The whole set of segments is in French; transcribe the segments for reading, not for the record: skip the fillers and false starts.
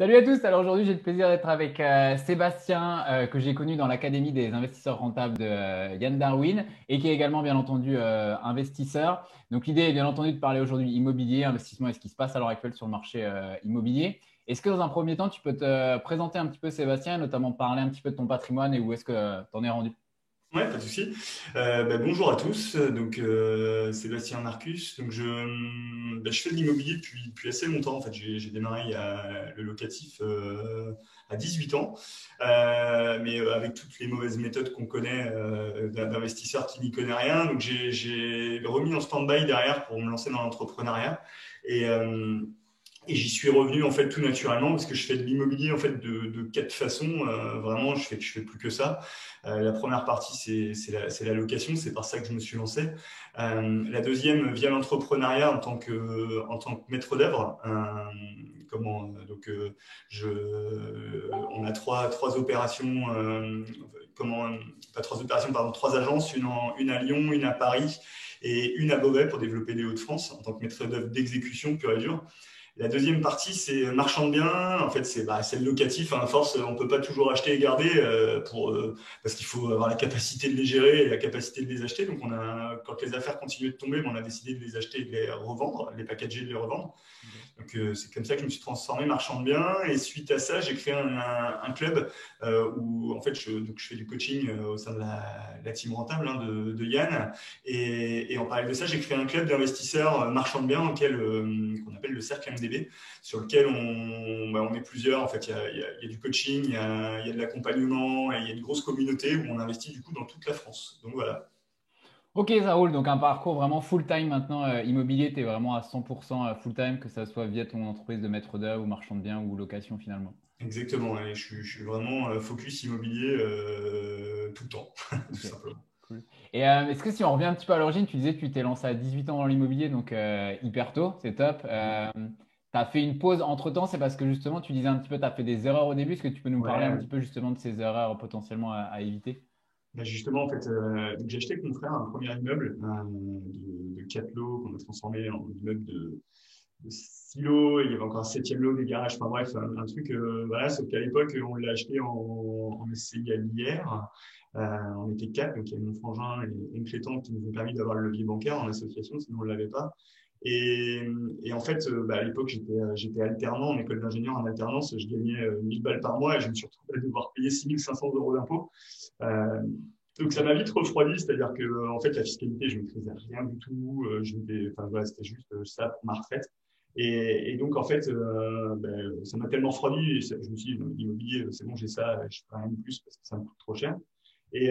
Salut à tous. Alors aujourd'hui, j'ai le plaisir d'être avec Sébastien, que j'ai connu dans l'Académie des investisseurs rentables de Yann Darwin et qui est également, bien entendu, investisseur. Donc l'idée est bien entendu de parler aujourd'hui immobilier, investissement et ce qui se passe à l'heure actuelle sur le marché immobilier. Est-ce que dans un premier temps, tu peux te présenter un petit peu Sébastien et notamment parler un petit peu de ton patrimoine et où est-ce que tu en es rendu? Ouais, pas de souci. Bonjour à tous. Sébastien Marcus. Je fais de l'immobilier depuis assez longtemps. En fait, j'ai démarré le locatif à 18 ans, avec toutes les mauvaises méthodes qu'on connaît d'investisseurs qui n'y connaissent rien. Donc, j'ai remis en stand-by derrière pour me lancer dans l'entrepreneuriat. Et, euh, et j'y suis revenu en fait tout naturellement parce que je fais de l'immobilier en fait de quatre façons. Vraiment, je fais plus que ça. La première partie c'est la location, c'est par ça que je me suis lancé. La deuxième via l'entrepreneuriat en tant que maître d'œuvre. Je, on a trois opérations. Pas trois opérations, pardon, trois agences, une à Lyon, une à Paris et une à Beauvais pour développer les Hauts-de-France en tant que maître d'œuvre d'exécution pure et dure. La deuxième partie, c'est marchand de biens. En fait, c'est le locatif. À force, on peut pas toujours acheter et garder parce qu'il faut avoir la capacité de les gérer et la capacité de les acheter. Donc, quand les affaires continuaient de tomber, on a décidé de les acheter et de les revendre, les packager et de les revendre. Donc, c'est comme ça que je me suis transformé marchand de biens. Et suite à ça, j'ai créé un club où, en fait, je fais du coaching au sein de la team rentable de Yann. Et en parallèle de ça, j'ai créé un club d'investisseurs marchands de biens qu'on appelle le Cercle MDB, sur lequel on est plusieurs. En fait, il y a du coaching, il y a de l'accompagnement, et il y a une grosse communauté où on investit du coup dans toute la France. Donc voilà. Ok, ça roule. Donc un parcours vraiment full-time maintenant immobilier. Tu es vraiment à 100% full-time, que ça soit via ton entreprise de maître d'œuvre ou marchand de biens ou location finalement. Exactement. Et je suis vraiment focus immobilier tout le temps, tout Ok, simplement. cool. Et est-ce que si on revient un petit peu à l'origine, tu disais que tu t'es lancé à 18 ans dans l'immobilier, donc hyper tôt, c'est top. Tu as fait une pause entre-temps, c'est parce que justement, tu disais un petit peu, tu as fait des erreurs au début. Est-ce que tu peux nous parler un Ouais, petit peu justement de ces erreurs potentiellement à éviter? justement, en fait, donc j'ai acheté avec mon frère un premier immeuble de 4 lots qu'on a transformé en immeuble de 6 lots. Et il y avait encore un septième lot, des garages. Enfin bref, un truc, voilà, sauf qu'à l'époque, on l'a acheté en SCI à l'IR. On était quatre, donc il y avait mon frangin et une clétante qui nous ont permis d'avoir le levier bancaire en association, sinon on ne l'avait pas. Et, et en fait, à l'époque, j'étais alternant en école d'ingénieur en alternance. Je gagnais 1000 balles par mois et je me suis retrouvé à devoir payer 6500 euros d'impôts. Euh, donc ça m'a vite refroidi, c'est-à-dire que en fait la fiscalité, je ne maîtrisais rien du tout. Enfin, voilà, c'était juste ça pour ma retraite. Et donc en fait, ça m'a tellement refroidi. Je me suis dit, non, l'immobilier, c'est bon, j'ai ça, je ne ferai rien de plus parce que ça me coûte trop cher. Et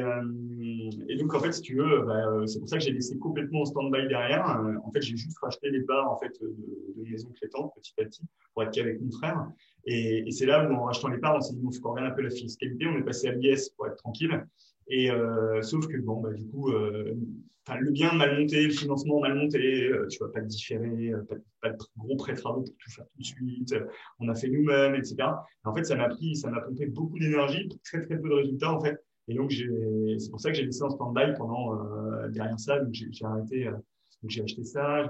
donc, en fait, si tu veux, c'est pour ça que j'ai laissé complètement en stand-by derrière. En fait, j'ai juste racheté les parts en fait, de maison clétante petit à petit pour être qu'avec mon frère. Et c'est là où, en rachetant les parts, on s'est dit, bon, faut qu'on regarde un peu la fiscalité. On est passé à l'IS pour être tranquille. Sauf que, bon, du coup, le bien mal monté, le financement mal monté, tu vois, pas de différé, pas de gros prêts travaux pour tout faire tout de suite. On a fait nous-mêmes, etc. Et en fait, ça m'a pompé beaucoup d'énergie pour très, très peu de résultats, en fait. Et donc, c'est pour ça que j'ai laissé en stand-by pendant derrière ça. Donc, j'ai arrêté. Donc, j'ai acheté ça.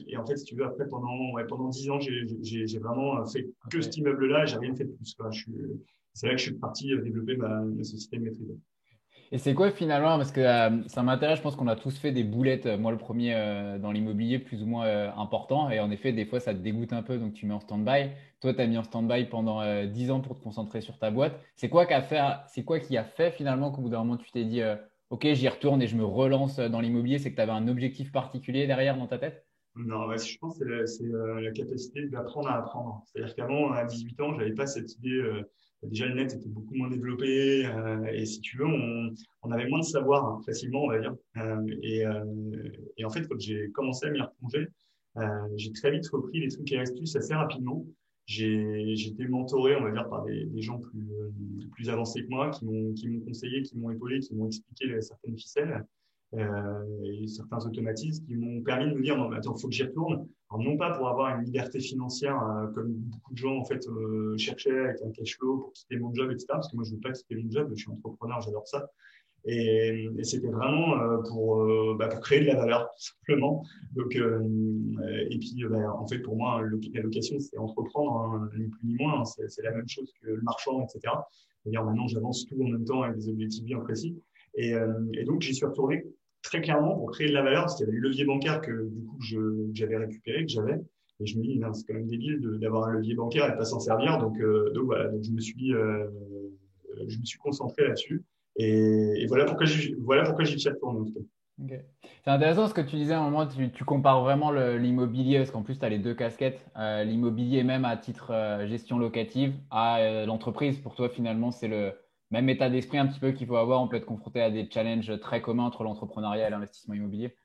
Et en fait, si tu veux, après, pendant 10 ans, j'ai vraiment fait que cet Ok. immeuble-là et j'ai rien fait de plus, quoi. C'est là que je suis parti développer ma société de maîtrise. Et c'est quoi finalement, parce que ça m'intéresse, je pense qu'on a tous fait des boulettes, moi le premier dans l'immobilier plus ou moins important, et en effet des fois ça te dégoûte un peu, donc tu mets en stand-by. Toi tu as mis en stand-by pendant 10 ans pour te concentrer sur ta boîte. C'est quoi qui a fait finalement qu'au bout d'un moment tu t'es dit ok j'y retourne et je me relance dans l'immobilier, c'est que tu avais un objectif particulier derrière dans ta tête? Non, ouais, je pense que c'est la capacité d'apprendre à apprendre. C'est-à-dire qu'avant, à 18 ans, j'avais pas cette idée. Déjà, le net était beaucoup moins développé. Et si tu veux, on avait moins de savoir facilement, on va dire. Et en fait, quand j'ai commencé à m'y replonger, j'ai très vite repris les trucs et astuces assez rapidement. J'ai été mentoré, on va dire, par des gens plus avancés que moi, qui m'ont conseillé, qui m'ont épaulé, qui m'ont expliqué certaines ficelles et certains automatismes qui m'ont permis de me dire non mais attends, faut que j'y retourne. Alors, non pas pour avoir une liberté financière comme beaucoup de gens en fait cherchaient avec un cash flow pour quitter mon job, etc. Parce que moi je veux pas quitter mon job, je suis entrepreneur, j'adore ça. Et c'était vraiment pour créer de la valeur, tout simplement. Donc, et puis, en fait, pour moi, la location, c'est entreprendre, hein, ni plus ni moins. Hein. C'est la même chose que le marchand, etc. C'est-à-dire, maintenant, j'avance tout en même temps avec des objectifs bien précis. Et donc, j'y suis retourné très clairement pour créer de la valeur, parce qu'il y avait le levier bancaire que, du coup, que j'avais récupéré, que j'avais. Et je me dis, c'est quand même débile d'avoir un levier bancaire et de pas s'en servir. Donc voilà, donc je me suis concentré là-dessus. Et voilà pourquoi j'y suis retourné, en tout cas. Ok. C'est intéressant ce que tu disais à un moment, tu compares vraiment l'immobilier, parce qu'en plus, tu as les deux casquettes, l'immobilier même à titre gestion locative, à l'entreprise. Pour toi, finalement, c'est le même état d'esprit un petit peu qu'il faut avoir. On peut être confronté à des challenges très communs entre l'entrepreneuriat et l'investissement immobilier.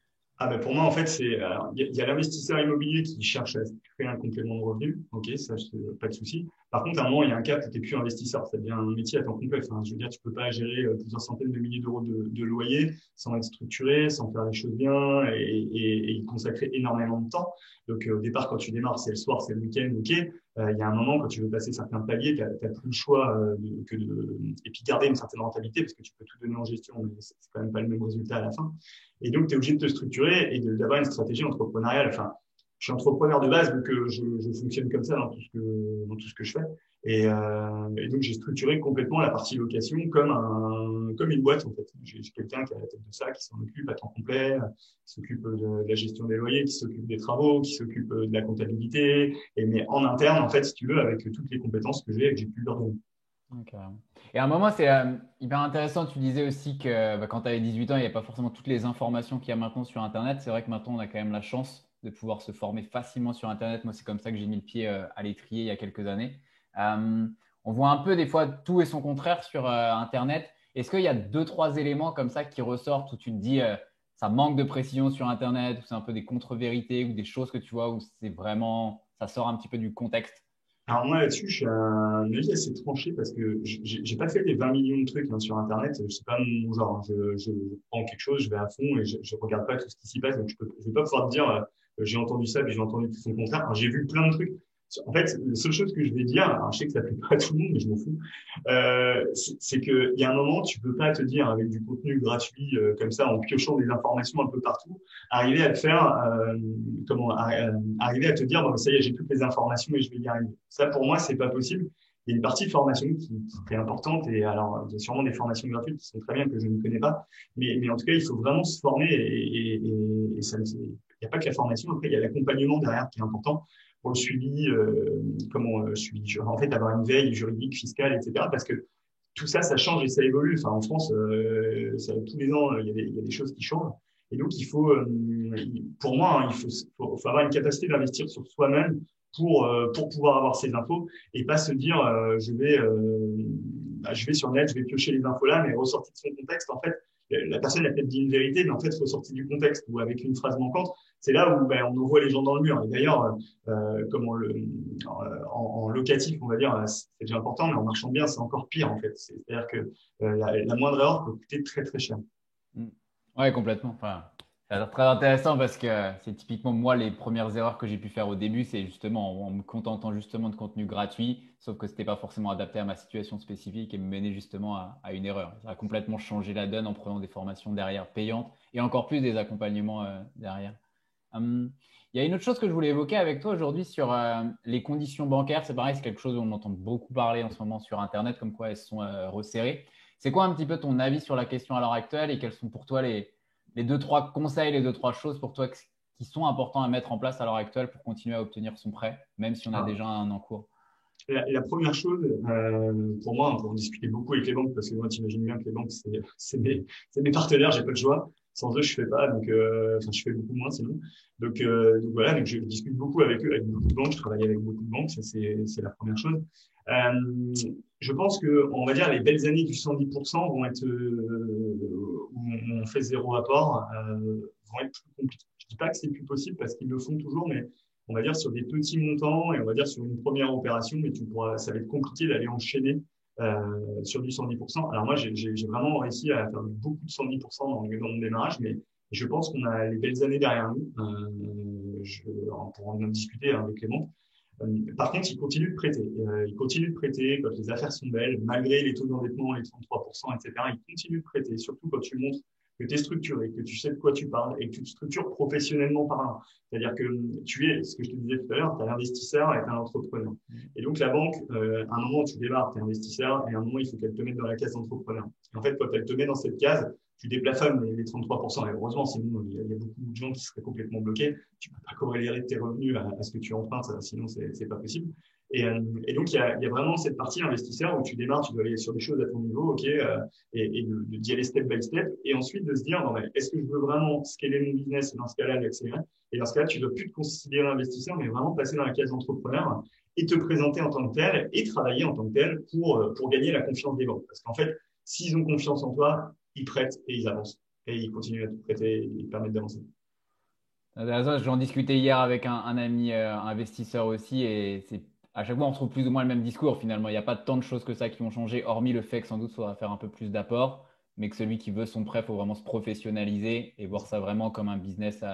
Ah ben pour moi, en fait, il y a l'investisseur immobilier qui cherche à se créer un complément de revenu. OK, ça, pas de souci. Par contre, à un moment, il y a un cap où tu n'es plus investisseur. Ça devient un métier à temps complet. Enfin, je veux dire, tu peux pas gérer plusieurs centaines de milliers d'euros de loyer sans être structuré, sans faire les choses bien et y consacrer énormément de temps. Donc, au départ, quand tu démarres, c'est le soir, c'est le week-end, OK. Il y a un moment, quand tu veux passer certains paliers, tu n'as plus le choix et puis garder une certaine rentabilité parce que tu peux tout donner en gestion, mais c'est quand même pas le même résultat à la fin. Et donc, tu es obligé de te structurer et d'avoir une stratégie entrepreneuriale. Enfin, je suis entrepreneur de base, donc je fonctionne comme ça dans tout ce que je fais. Et donc, j'ai structuré complètement la partie location comme une boîte, en fait. J'ai quelqu'un qui a la tête de ça, qui s'en occupe à temps complet, qui s'occupe de la gestion des loyers, qui s'occupe des travaux, qui s'occupe de la comptabilité, mais en interne, en fait, si tu veux, avec toutes les compétences que j'ai et que j'ai pu leur donner. Ok. Et à un moment, c'est hyper intéressant. Tu disais aussi que quand tu avais 18 ans, il n'y avait pas forcément toutes les informations qu'il y a maintenant sur Internet. C'est vrai que maintenant, on a quand même la chance de pouvoir se former facilement sur Internet. Moi, c'est comme ça que j'ai mis le pied à l'étrier il y a quelques années. Euh, on voit un peu des fois tout et son contraire sur Internet. Est-ce qu'il y a deux, trois éléments comme ça qui ressortent où tu te dis ça manque de précision sur Internet, ou c'est un peu des contre-vérités ou des choses que tu vois où c'est vraiment, ça sort un petit peu du contexte? Alors moi là-dessus, je suis à un avis assez tranché parce que j'ai pas fait des 20 millions de trucs hein, sur Internet. Je sais pas mon genre. Hein. Je prends quelque chose, je vais à fond et je regarde pas tout ce qui s'y passe. Donc je vais pas pouvoir te dire j'ai entendu ça puis j'ai entendu tout son contraire. Alors, j'ai vu plein de trucs. En fait, la seule chose que je vais dire, alors je sais que ça plaît pas à tout le monde, mais je m'en fous, c'est que il y a un moment, tu peux pas te dire avec du contenu gratuit comme ça, en piochant des informations un peu partout, arriver à te faire, arriver à te dire, bon, ça y est, j'ai toutes les informations et je vais y arriver. Ça, pour moi, c'est pas possible. Il y a une partie de formation qui est importante et alors, il y a sûrement des formations gratuites qui sont très bien que je ne connais pas, mais en tout cas, il faut vraiment se former et ça, il n'y a pas que la formation, après, il y a l'accompagnement derrière qui est important pour le suivi, en fait, avoir une veille juridique, fiscale, etc. Parce que tout ça, ça change et ça évolue. Enfin, en France, tous les ans, il y a des choses qui changent. Et donc, pour moi, hein, faut avoir une capacité d'investir sur soi-même pour pouvoir avoir ces infos et pas se dire, je vais sur le net, je vais piocher les infos là, mais ressorti de son contexte, en fait, la personne a peut-être dit une vérité, mais en fait, ressorti du contexte ou avec une phrase manquante, c'est là où on envoie les gens dans le mur. Et d'ailleurs, comme en locatif, on va dire, c'est déjà important, mais en marchand bien, c'est encore pire en fait. C'est-à-dire que la moindre erreur peut coûter très très cher. Mm. Ouais, complètement. Enfin, ça a l'air très intéressant parce que c'est typiquement moi les premières erreurs que j'ai pu faire au début, c'est justement en me contentant justement de contenu gratuit, sauf que c'était pas forcément adapté à ma situation spécifique et me mener justement à une erreur. Ça a complètement changé la donne en prenant des formations derrière payantes et encore plus des accompagnements derrière. Il y a une autre chose que je voulais évoquer avec toi aujourd'hui sur les conditions bancaires. C'est pareil, c'est quelque chose dont on entend beaucoup parler en ce moment sur Internet, comme quoi elles sont resserrées. C'est quoi un petit peu ton avis sur la question à l'heure actuelle et quels sont pour toi les deux, trois conseils, les deux, trois choses pour toi qui sont importants à mettre en place à l'heure actuelle pour continuer à obtenir son prêt, même si on a Ah, déjà un en cours? la première chose, pour moi, on peut en discuter beaucoup avec les banques parce que moi, t'imagines bien que les banques, c'est mes partenaires, j'ai pas le choix. Sans eux, je fais pas, donc enfin, je fais beaucoup moins sinon. Donc voilà, donc je discute beaucoup avec eux, avec beaucoup de banques, je travaille avec beaucoup de banques, ça c'est la première chose. Euh, je pense que, on va dire, les belles années du 110% vont être où on fait zéro apport, vont être plus compliquées. Je dis pas que c'est plus possible parce qu'ils le font toujours, mais on va dire sur des petits montants et on va dire sur une première opération, mais ça va être compliqué d'aller enchaîner sur du 110%. Alors moi, j'ai vraiment réussi à faire beaucoup de 110% dans mon démarrage, mais je pense qu'on a les belles années derrière nous. On pourra en discuter avec Clément. Par contre, ils continuent de prêter. Ils continuent de prêter quand les affaires sont belles, malgré les taux d'endettement, les 33%, etc. Ils continuent de prêter, surtout quand tu montres que tu es structuré, que tu sais de quoi tu parles et que tu te structures professionnellement parlant. C'est-à-dire que tu es, ce que je te disais tout à l'heure, tu es un investisseur et tu es un entrepreneur. Et donc, la banque, à un moment, tu démarres, tu es investisseur et à un moment, il faut qu'elle te mette dans la case d'entrepreneur. En fait, quand elle te met dans cette case, tu déplafonnes les 33%. Et heureusement, sinon, il y a beaucoup de gens qui seraient complètement bloqués. Tu ne peux pas corréler tes revenus à ce que tu empruntes, sinon, c'est pas possible. Et donc, il y a vraiment cette partie investisseur où tu démarres, tu dois aller sur des choses à ton niveau, OK, et d'y aller step by step. Et ensuite, de se dire, non, mais est-ce que je veux vraiment scaler mon business et dans ce cas-là, l'accélérer? Et dans ce cas-là, tu ne dois plus te considérer investisseur, mais vraiment passer dans la case entrepreneur et te présenter en tant que tel et travailler en tant que tel pour gagner la confiance des banques. Parce qu'en fait, s'ils ont confiance en toi, ils prêtent et ils avancent. Et ils continuent à te prêter et ils te permettent d'avancer. J'en discutais hier avec un ami investisseur aussi et c'est à chaque fois on retrouve plus ou moins le même discours finalement. Il n'y a pas tant de choses que ça qui vont changer, hormis le fait que sans doute il faudra faire un peu plus d'apports, mais que celui qui veut son prêt, il faut vraiment se professionnaliser et voir ça vraiment comme un business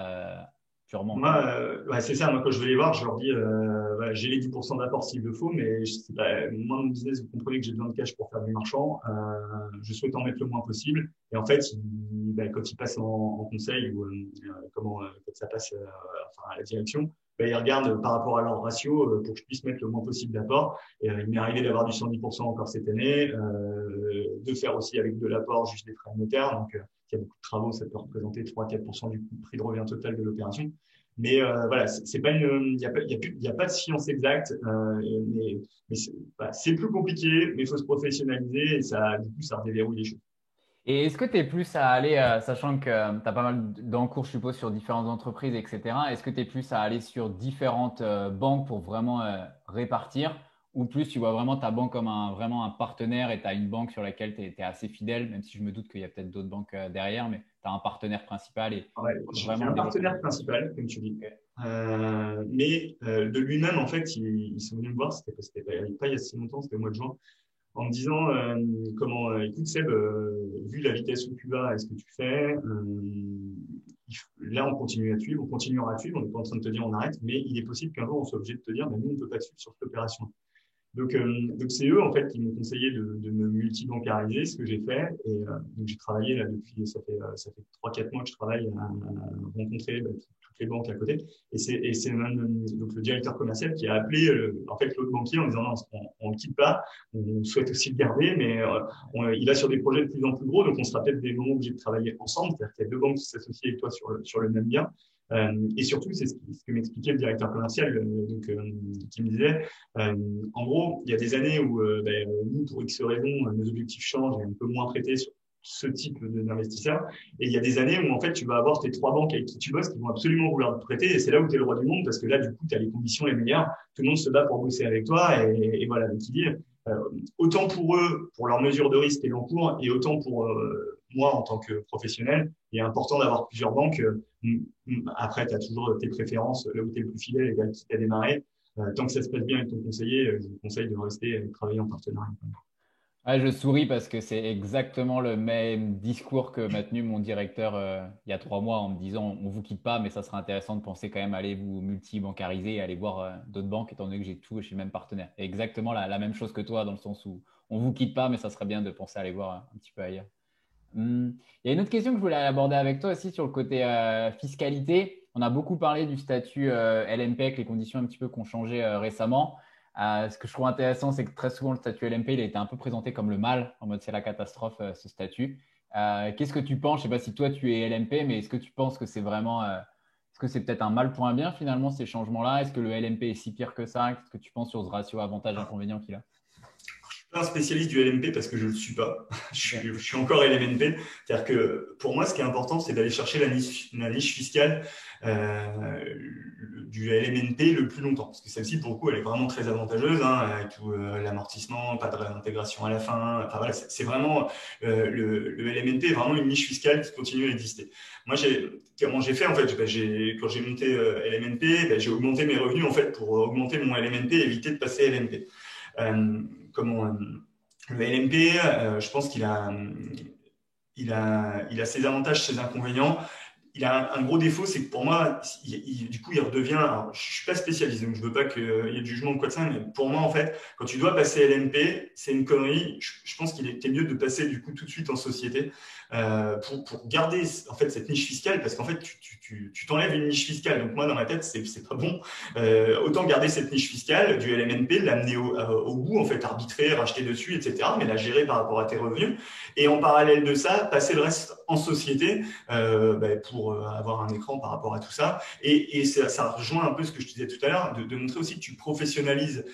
purement, quoi. Moi, ouais, c'est ça. Moi, quand je vais les voir, je leur dis, voilà, j'ai les 10% d'apport s'il le faut, mais moi, mon business, vous comprenez que j'ai besoin de cash pour faire du marchand. Je souhaite en mettre le moins possible. Et en fait, quand ils passent en conseil ou quand ça passe enfin, à la direction, ils regardent par rapport à leur ratio pour que je puisse mettre le moins possible d'apport. Et il m'est arrivé d'avoir du 110% encore cette année, de faire aussi avec de l'apport juste des frais de notaire. Donc, il y a beaucoup de travaux, ça peut représenter 3-4% du prix de revient total de l'opération. Mais voilà, c'est pas il n'y a pas, y a pas de science exacte, mais c'est plus compliqué, mais il faut se professionnaliser et ça, du coup, ça redéverrouille les choses. Et est-ce que tu es plus à aller, sachant que tu as pas mal d'encours, je suppose, sur différentes entreprises, etc., est-ce que tu es plus à aller sur différentes banques pour vraiment répartir ou plus tu vois vraiment ta banque comme vraiment un partenaire et tu as une banque sur laquelle tu es, assez fidèle, même si je me doute qu'il y a peut-être d'autres banques derrière, mais tu as un partenaire principal et Ouais, j'ai vraiment le un développement. partenaire principal, comme tu dis. Ok. Mais de lui-même, en fait, ils sont venus me voir, c'était pas il y a si longtemps, c'était au mois de juin, en me disant écoute Seb, vu la vitesse où tu vas et ce que tu fais, là on continue à suivre, on continuera à suivre, on n'est pas en train de te dire on arrête, mais il est possible qu'un jour on soit obligé de te dire nous on ne peut pas te suivre sur cette opération. Donc c'est eux en fait qui m'ont conseillé de me multi-bancariser, ce que j'ai fait. Et donc j'ai travaillé là depuis ça fait 3-4 mois que je travaille à rencontrer toutes les banques à côté. Et c'est même donc le directeur commercial qui a appelé en fait l'autre banquier en disant non, on le quitte pas, on souhaite aussi le garder, mais il va sur des projets de plus en plus gros, donc on sera peut-être des moments obligés de travailler ensemble, c'est-à-dire qu'il y a deux banques qui s'associent avec toi sur le même bien. Et surtout, c'est ce que m'expliquait le directeur commercial, qui me disait. En gros, il y a des années où nous, pour X raisons, nos objectifs changent et on peut moins prêter sur ce type d'investisseurs. Et il y a des années où, en fait, tu vas avoir tes trois banques avec qui tu bosses qui vont absolument vouloir te prêter. Et c'est là où tu es le roi du monde parce que là, du coup, tu as les conditions les meilleures. Tout le monde se bat pour bosser avec toi. Et voilà, l'équilibre. Euh, Autant pour eux, pour leur mesure de risque et l'encours, et autant pour moi, en tant que professionnel, il est important d'avoir plusieurs banques. Après, tu as toujours tes préférences, là où tu es le plus fidèle et là qui t'a démarré. Tant que ça se passe bien avec ton conseiller, je vous conseille de rester et de travailler en partenariat. Ouais, je souris parce que c'est exactement le même discours que m'a tenu mon directeur il y a 3 mois en me disant on vous quitte pas, mais ça serait intéressant de penser quand même à aller vous multi-bancariser et aller voir d'autres banques étant donné que j'ai tout chez le même partenaire. Et exactement la même chose que toi dans le sens où on vous quitte pas, mais ça serait bien de penser à aller voir un petit peu ailleurs. Il y a une autre question que je voulais aborder avec toi aussi sur le côté fiscalité. On a beaucoup parlé du statut LMP avec les conditions un petit peu qui ont changé récemment. Ce que je trouve intéressant, c'est que très souvent, le statut LMP, il a été un peu présenté comme le mal, en mode c'est la catastrophe, ce statut. Qu'est-ce que tu penses? Je ne sais pas si toi, tu es LMP, mais est-ce que tu penses que c'est vraiment, est-ce que c'est peut-être un mal pour un bien finalement, ces changements-là? Est-ce que le LMP est si pire que ça? Qu'est-ce que tu penses sur ce ratio avantage-inconvénient qu'il a? Pas un spécialiste du LMP parce que je ne le suis pas. Ok. Je suis encore LMNP. C'est-à-dire que pour moi, ce qui est important, c'est d'aller chercher la niche fiscale du LMNP le plus longtemps. Parce que celle-ci, pour le coup, elle est vraiment très avantageuse, hein, avec tout l'amortissement, pas de réintégration à la fin. Enfin, voilà, c'est vraiment le LMNP est vraiment une niche fiscale qui continue à exister. Moi, comment j'ai fait en fait quand j'ai monté LMNP, j'ai augmenté mes revenus en fait pour augmenter mon LMNP et éviter de passer LMP. Euh, le LMP, je pense qu'il a ses avantages, ses inconvénients. il a un gros défaut, c'est que pour moi, du coup, il redevient. Alors, je suis pas spécialiste, donc je veux pas qu'il y ait de jugement ou quoi de ça, mais pour moi, en fait, quand tu dois passer LMP, c'est une connerie. Je pense qu'il était mieux de passer du coup tout de suite en société pour garder en fait cette niche fiscale, parce qu'en fait, tu t'enlèves une niche fiscale. Donc moi, dans ma tête, c'est pas bon. Autant garder cette niche fiscale du LMNP, l'amener au bout, en fait, arbitrer, racheter dessus, etc., mais la gérer par rapport à tes revenus. Et en parallèle de ça, passer le reste en société pour avoir un écran par rapport à tout ça. Et ça rejoint un peu ce que je te disais tout à l'heure, de montrer aussi que tu professionnalises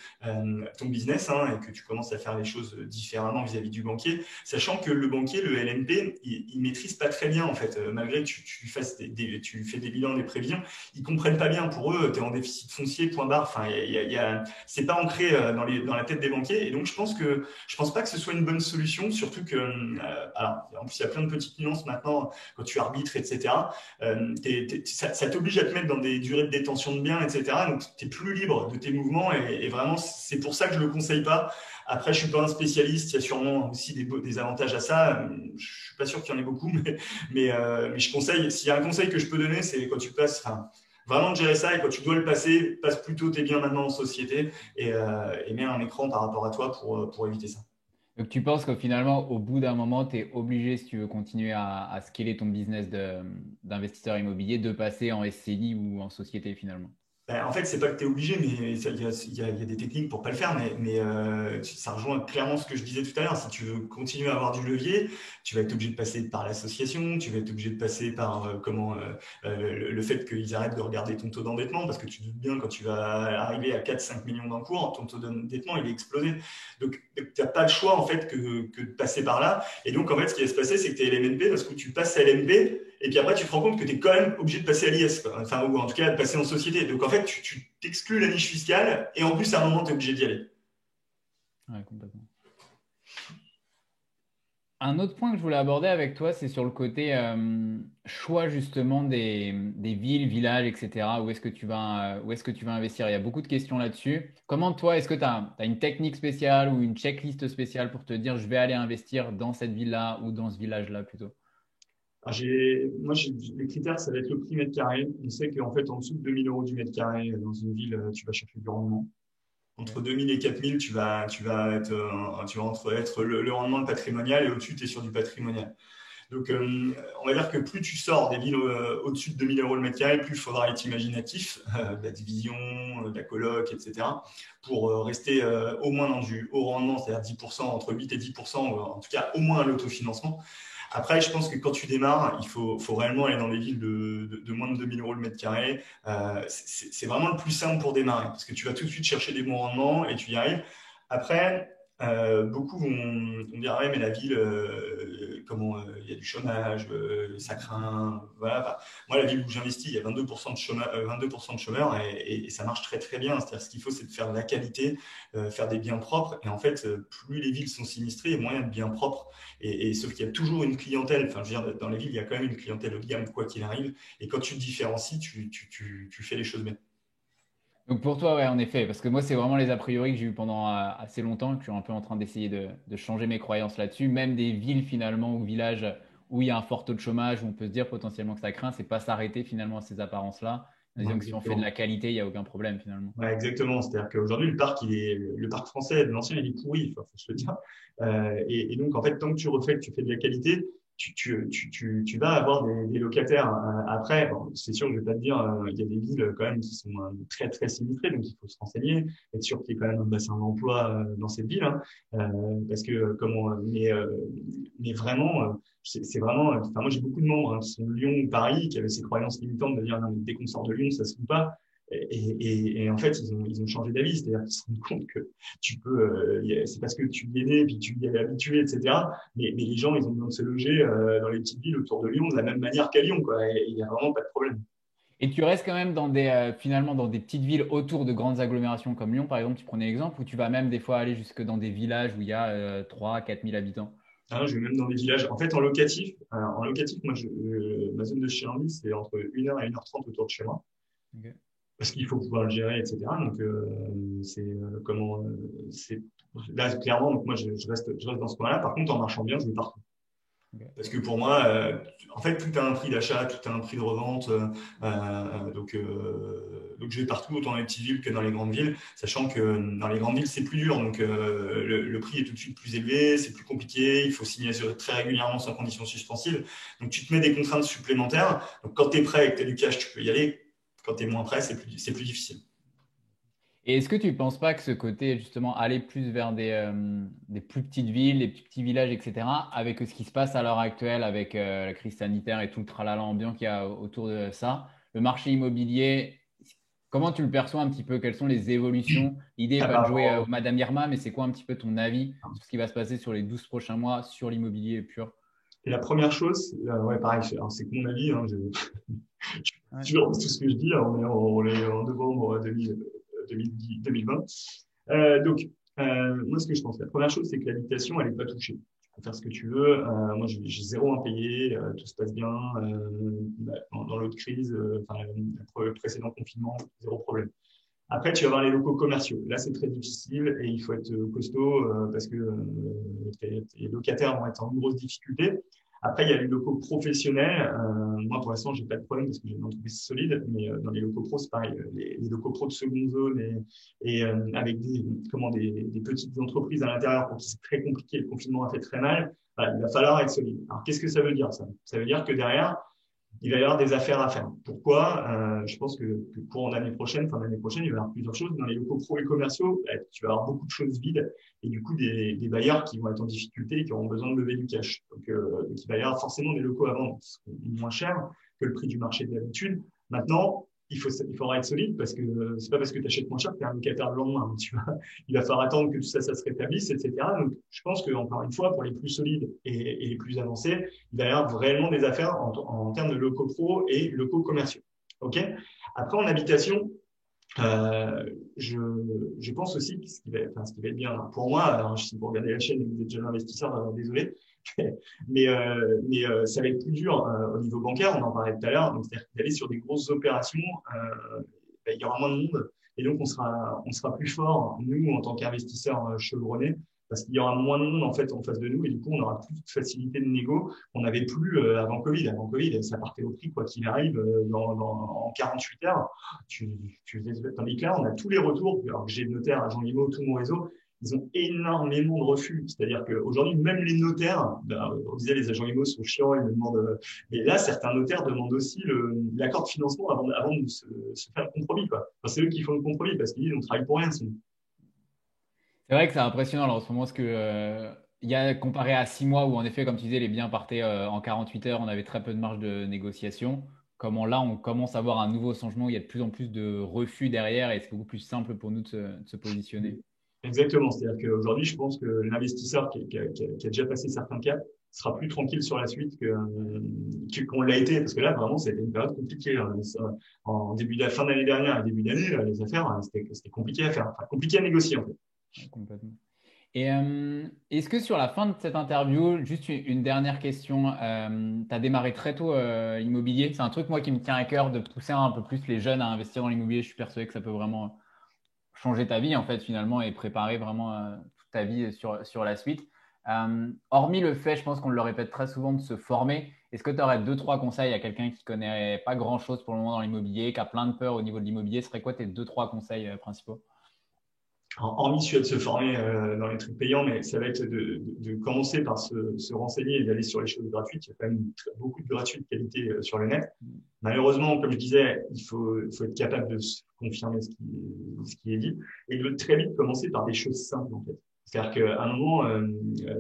ton business et que tu commences à faire les choses différemment vis-à-vis du banquier, sachant que le banquier, le LNP, il maîtrise pas très bien en fait, malgré que tu fais des bilans, des prévisions, ils comprennent pas bien. Pour eux, tu es en déficit foncier, point barre. Enfin, c'est pas ancré dans la tête des banquiers. Et donc, je pense pas que ce soit une bonne solution, surtout que, alors, en plus, il y a plein de petites nuances maintenant quand tu arbitres, etc. Ça t'oblige à te mettre dans des durées de détention de biens, etc. Donc, tu es plus libre de tes mouvements et vraiment, c'est pour ça que je le conseille pas. Après, je suis pas un spécialiste. Il y a sûrement aussi des avantages à ça. Je suis pas sûr qu'il y en ait beaucoup, mais je conseille. S'il y a un conseil que je peux donner, c'est quand tu passes, enfin, vraiment de gérer ça et quand tu dois le passer, passe plutôt tes biens maintenant en société et mets un écran par rapport à toi pour éviter ça. Donc tu penses que finalement, au bout d'un moment, tu es obligé, si tu veux continuer à scaler ton business d'investisseur immobilier, de passer en SCI ou en société finalement. Ben, en fait, c'est pas que tu es obligé, mais il y a des techniques pour pas le faire, mais ça rejoint clairement ce que je disais tout à l'heure. Si tu veux continuer à avoir du levier, tu vas être obligé de passer par l'association, tu vas être obligé de passer par le fait qu'ils arrêtent de regarder ton taux d'endettement, parce que tu te doutes bien, quand tu vas arriver à 4-5 millions d'encours, ton taux d'endettement, il est explosé. Donc, tu n'as pas le choix, en fait, que de passer par là. Et donc, en fait, ce qui va se passer, c'est que tu es LMNP, parce que tu passes à LMP, et puis après, tu te rends compte que tu es quand même obligé de passer à l'IS, quoi. Enfin, ou en tout cas, de passer en société. Donc en fait, tu t'exclus la niche fiscale et en plus, à un moment, tu es obligé d'y aller. Ouais, complètement. Un autre point que je voulais aborder avec toi, c'est sur le côté choix justement des villes, villages, etc. Où est-ce que tu vas investir? Il y a beaucoup de questions là-dessus. Comment toi, est-ce que tu as une technique spéciale ou une checklist spéciale pour te dire je vais aller investir dans cette ville-là ou dans ce village-là plutôt? Alors, les critères, ça va être le prix mètre carré. On sait qu'en fait, en dessous de 2 000 € du mètre carré, dans une ville, tu vas chercher du rendement. Ok. Entre 2 000 et 4 000, tu vas être le rendement de patrimonial et au-dessus, tu es sur du patrimonial. Donc, on va dire que plus tu sors des villes au-dessus de 2 000 € le mètre carré, plus il faudra être imaginatif, de la division, de la coloc, etc., pour rester au moins dans du haut rendement, c'est-à-dire 10%, entre 8 et 10%, ou en tout cas au moins l'autofinancement. Après, je pense que quand tu démarres, faut réellement aller dans des villes de moins de 2 000 € le mètre carré. C'est vraiment le plus simple pour démarrer, parce que tu vas tout de suite chercher des bons rendements et tu y arrives. Après, beaucoup vont dire, ouais, mais la ville, il y a du chômage, ça craint. Voilà. Enfin, moi, la ville où j'investis, il y a 22% de chômeurs, 22% de chômeurs et ça marche très très bien. C'est-à-dire, ce qu'il faut, c'est de faire de la qualité, faire des biens propres. Et en fait, plus les villes sont sinistrées, moins il y a de biens propres. Sauf qu'il y a toujours une clientèle. Enfin, je veux dire, dans les villes, il y a quand même une clientèle haut de gamme, quoi qu'il arrive. Et quand tu te différencies, tu fais les choses bien. Donc pour toi, ouais, en effet, parce que moi, c'est vraiment les a priori que j'ai eu pendant assez longtemps, que je suis un peu en train d'essayer de changer mes croyances là-dessus. Même des villes finalement ou villages où il y a un fort taux de chômage, où on peut se dire potentiellement que ça craint, c'est pas s'arrêter finalement à ces apparences-là. Ouais, Disons que si on fait de la exactement. qualité, il n'y a aucun problème finalement. Ouais, exactement. C'est-à-dire qu'aujourd'hui, le parc français, l'ancien, il est pourri, faut se le dire. Et donc, en fait, tant que tu fais de la qualité, tu vas avoir des locataires. Après, bon, c'est sûr, je vais pas te dire, il y a des villes quand même qui sont très, très sinistrées, donc il faut se renseigner, être sûr qu'il y ait quand même un bassin d'emploi dans cette ville, hein. Parce que, mais vraiment, c'est vraiment, enfin, moi, j'ai beaucoup de membres qui sont de Lyon ou Paris, qui avaient ces croyances limitantes de dire, non, mais dès qu'on sort de Lyon, ça se fait pas. Et en fait, ils ont changé d'avis, c'est-à-dire qu'ils se rendent compte que c'est parce que tu y es né, puis tu y es habitué, etc. Mais les gens, ils ont besoin de se loger dans les petites villes autour de Lyon de la même manière qu'à Lyon, quoi. Et il n'y a vraiment pas de problème. Et tu restes quand même finalement dans des petites villes autour de grandes agglomérations comme Lyon, par exemple, tu prenais l'exemple, où tu vas même des fois aller jusque dans des villages où il y a 3 4 000 habitants. Ah, je vais même dans des villages. En fait, en locatif, moi, ma zone de chez Andy, c'est entre 1 heure et 1 h 30 autour de chez moi. Ok. Parce qu'il faut pouvoir le gérer, etc. Donc, c'est là clairement. Donc moi, je reste dans ce coin-là. Par contre, en marchant bien, je vais partout. Ok. Parce que pour moi, en fait, tout a un prix d'achat, tout a un prix de revente. Donc, je vais partout, autant dans les petites villes que dans les grandes villes, sachant que dans les grandes villes, c'est plus dur. Donc, le prix est tout de suite plus élevé, c'est plus compliqué. Il faut signer très régulièrement sans condition suspensive. Donc, tu te mets des contraintes supplémentaires. Donc, quand tu es prêt et que tu as du cash, tu peux y aller. Quand tu es moins prêt, c'est plus difficile. Et est-ce que tu ne penses pas que ce côté, justement, aller plus vers des plus petites villes, des plus petits villages, etc., avec ce qui se passe à l'heure actuelle, avec la crise sanitaire et tout le tralala ambiant qu'il y a autour de ça, le marché immobilier, comment tu le perçois un petit peu? Quelles sont les évolutions? L'idée n'est Ah, pas de par jouer rapport au Madame Irma, mais c'est quoi un petit peu ton avis sur ce qui va se passer sur les 12 prochains mois sur l'immobilier pur? Et la première chose, ouais, pareil, c'est que mon avis, hein, Ouais. toujours tout ce que je dis, hein, on est en novembre 2020. Donc, moi, ce que je pense, la première chose, c'est que l'habitation, elle n'est pas touchée. Tu peux faire ce que tu veux. Moi, j'ai zéro impayé, tout se passe bien. Dans l'autre crise, enfin, le précédent confinement, zéro problème. Après, tu vas avoir les locaux commerciaux. Là, c'est très difficile et il faut être costaud parce que tes locataires vont être en grosse difficulté. Après, il y a les locaux professionnels. Moi, pour l'instant, j'ai pas de problème parce que j'ai une entreprise solide, mais dans les locaux pro, c'est pareil. Les locaux pro de seconde zone et avec des petites entreprises à l'intérieur pour qui c'est très compliqué, le confinement a fait très mal. Voilà, il va falloir être solide. Alors, qu'est-ce que ça veut dire, ça? Ça veut dire que derrière, il va y avoir des affaires à faire. Pourquoi Je pense que pour l'année prochaine, fin d'année prochaine, il va y avoir plusieurs choses. Dans les locaux pro et commerciaux, tu vas avoir beaucoup de choses vides et du coup des bailleurs qui vont être en difficulté et qui auront besoin de lever du cash. Donc il va y avoir forcément des locaux à vendre qui seront moins chers que le prix du marché de d'habitude. Maintenant, il faudra être solide parce que c'est pas parce que tu achètes moins cher que tu es un locataire le lendemain. Tu vois, il va falloir attendre que tout ça, ça se rétablisse, etc. Donc, je pense que encore une fois, pour les plus solides et les plus avancés, il va y avoir réellement des affaires en termes de locaux pro et locaux commerciaux. OK. Après, en habitation, euh, je, je pense aussi que ce qui va être bien pour moi, alors, si vous regardez la chaîne et que vous êtes jeune investisseur, désolé, mais ça va être plus dur au niveau bancaire, on en parlait tout à l'heure, donc c'est-à-dire d'aller sur des grosses opérations, il y aura moins de monde et donc on sera plus fort, nous, en tant qu'investisseurs chevronnés, parce qu'il y aura moins de monde en fait en face de nous et du coup on aura plus de facilité de négo. On n'avait plus avant Covid. Avant Covid, ça partait au prix quoi qu'il arrive en 48 heures. Tandis que là, on a tous les retours. Alors que j'ai le notaire, agent IMO, tout mon réseau, ils ont énormément de refus. C'est-à-dire qu'aujourd'hui, même les notaires, on disait les agents IMO sont chiants, ils me demandent. Et là, certains notaires demandent aussi l'accord de financement avant de se faire le compromis. Quoi. Enfin, c'est eux qui font le compromis parce qu'ils disent on travaille pour rien. Sinon. C'est vrai que c'est impressionnant là, en ce moment, ce que il y a comparé à 6 mois où en effet, comme tu disais, les biens partaient en 48 heures, on avait très peu de marge de négociation. Comment là, on commence à voir un nouveau changement, où il y a de plus en plus de refus derrière et c'est beaucoup plus simple pour nous de se positionner. Exactement. C'est-à-dire qu'aujourd'hui, je pense que l'investisseur qui a déjà passé certains caps sera plus tranquille sur la suite qu'on l'a été. Parce que là, vraiment, c'était une période compliquée. En début de la fin d'année dernière et début d'année, les affaires, c'était compliqué à faire. Enfin, compliqué à négocier, en fait. Ouais, complètement. Et est-ce que sur la fin de cette interview, juste une dernière question, tu as démarré très tôt l'immobilier. C'est un truc, moi, qui me tient à cœur de pousser un peu plus les jeunes à investir dans l'immobilier. Je suis persuadé que ça peut vraiment changer ta vie, en fait, finalement, et préparer vraiment toute ta vie sur la suite. Hormis le fait, je pense qu'on le répète très souvent, de se former, est-ce que tu aurais deux, trois conseils à quelqu'un qui connaît pas grand-chose pour le moment dans l'immobilier, qui a plein de peur au niveau de l'immobilier? Ce serait quoi tes deux, trois conseils principaux? Hormis celui de se former dans les trucs payants, mais ça va être de commencer par se renseigner et d'aller sur les choses gratuites. Il y a quand même beaucoup de gratuits de qualité sur le net. Malheureusement, comme je disais, il faut être capable de se confirmer ce qui est dit et de très vite commencer par des choses simples en fait. C'est-à-dire qu'à un moment,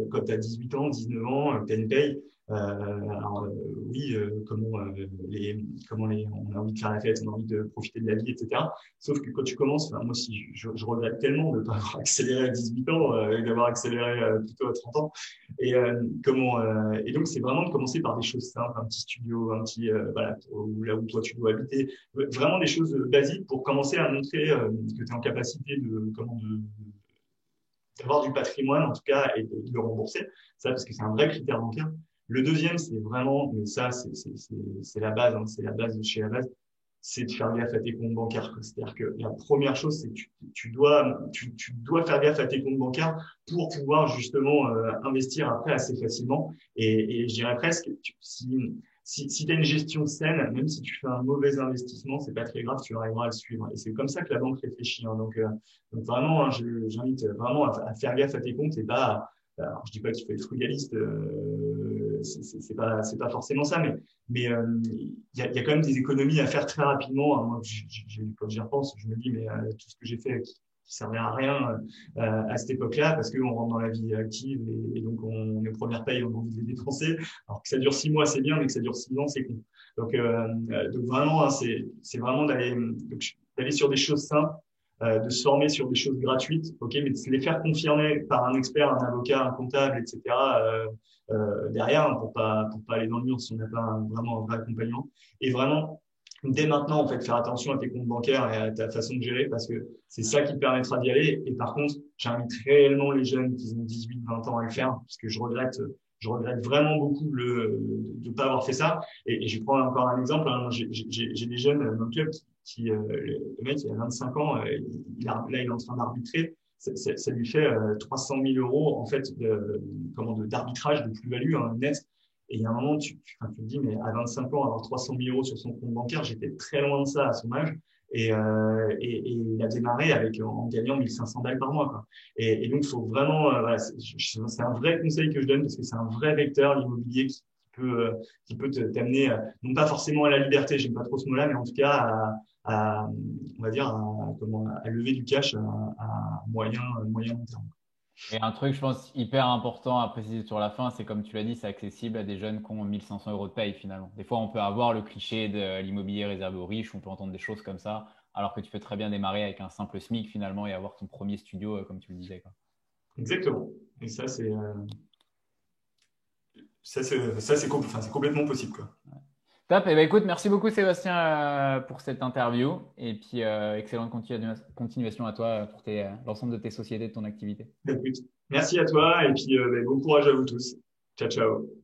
quand tu as 18 ans, 19 ans, tu as une paye, alors oui, on a envie de faire la fête, on a envie de profiter de la vie, etc. Sauf que quand tu commences, enfin, moi aussi, je regrette tellement de ne pas avoir accéléré à 18 ans et d'avoir accéléré plutôt à 30 ans. Et donc, c'est vraiment de commencer par des choses simples, un petit studio, un petit, voilà, là où toi tu dois habiter. Vraiment des choses basiques pour commencer à montrer que tu es en capacité d'avoir du patrimoine, en tout cas, et de le rembourser. Ça, parce que c'est un vrai critère bancaire. Le deuxième, c'est vraiment, mais ça, c'est la base, hein, c'est la base de chez la base, c'est de faire gaffe à tes comptes bancaires, quoi. C'est-à-dire que la première chose, c'est que tu dois faire gaffe à tes comptes bancaires pour pouvoir justement investir après assez facilement. Et je dirais presque, si tu as une gestion saine, même si tu fais un mauvais investissement, c'est pas très grave, tu arriveras à le suivre. Et c'est comme ça que la banque réfléchit, hein. Donc vraiment, hein, j'invite vraiment à faire gaffe à tes comptes et pas. Alors, je dis pas qu'il faut être frugaliste, c'est pas forcément ça, mais il y a quand même des économies à faire très rapidement, hein. Moi, quand j'y repense, je me dis, mais tout ce que j'ai fait qui servait à rien à cette époque-là, parce qu'on rentre dans la vie active et donc on est aux premières payes, on a envie de les dépenser. Alors que ça dure 6 mois, c'est bien, mais que ça dure 6 ans, c'est con. Donc vraiment, hein, c'est vraiment d'aller sur des choses simples, de se former sur des choses gratuites, ok, mais de se les faire confirmer par un expert, un avocat, un comptable, etc. Derrière, hein, pour pas aller dans le mur si on n'a pas vraiment un vrai accompagnement. Et vraiment, dès maintenant, en fait, faire attention à tes comptes bancaires et à ta façon de gérer parce que c'est ça qui te permettra d'y aller. Et par contre, j'invite réellement les jeunes qui ont 18, 20 ans à le faire parce que je regrette vraiment beaucoup de ne pas avoir fait ça. Et je prends encore un exemple, hein. J'ai des jeunes dans le club le mec, il a 25 ans, là, il est en train d'arbitrer. Ça lui fait 300 000 euros en fait d'arbitrage de plus-value, hein, net. Et il y a un moment, enfin, tu te dis, mais à 25 ans, avoir 300 000 euros sur son compte bancaire, j'étais très loin de ça à son âge. Et il a démarré en gagnant 1500 balles par mois, quoi. Et donc, il faut vraiment, voilà, c'est un vrai conseil que je donne parce que c'est un vrai vecteur, l'immobilier, qui peut t'amener, non pas forcément à la liberté, j'aime pas trop ce mot-là, mais en tout cas on va dire, à lever du cash à moyen long terme. Et un truc, je pense, hyper important à préciser sur la fin, c'est comme tu l'as dit, c'est accessible à des jeunes qui ont 1500 euros de paye finalement. Des fois, on peut avoir le cliché de l'immobilier réservé aux riches, on peut entendre des choses comme ça, alors que tu peux très bien démarrer avec un simple SMIC finalement et avoir ton premier studio, comme tu le disais, quoi. Exactement. Et enfin, c'est complètement possible, quoi. Top. Et ben écoute, merci beaucoup Sébastien pour cette interview. Et puis, excellente continuation à toi pour l'ensemble de tes sociétés, de ton activité. Écoute, merci à toi et puis bon courage à vous tous. Ciao, ciao.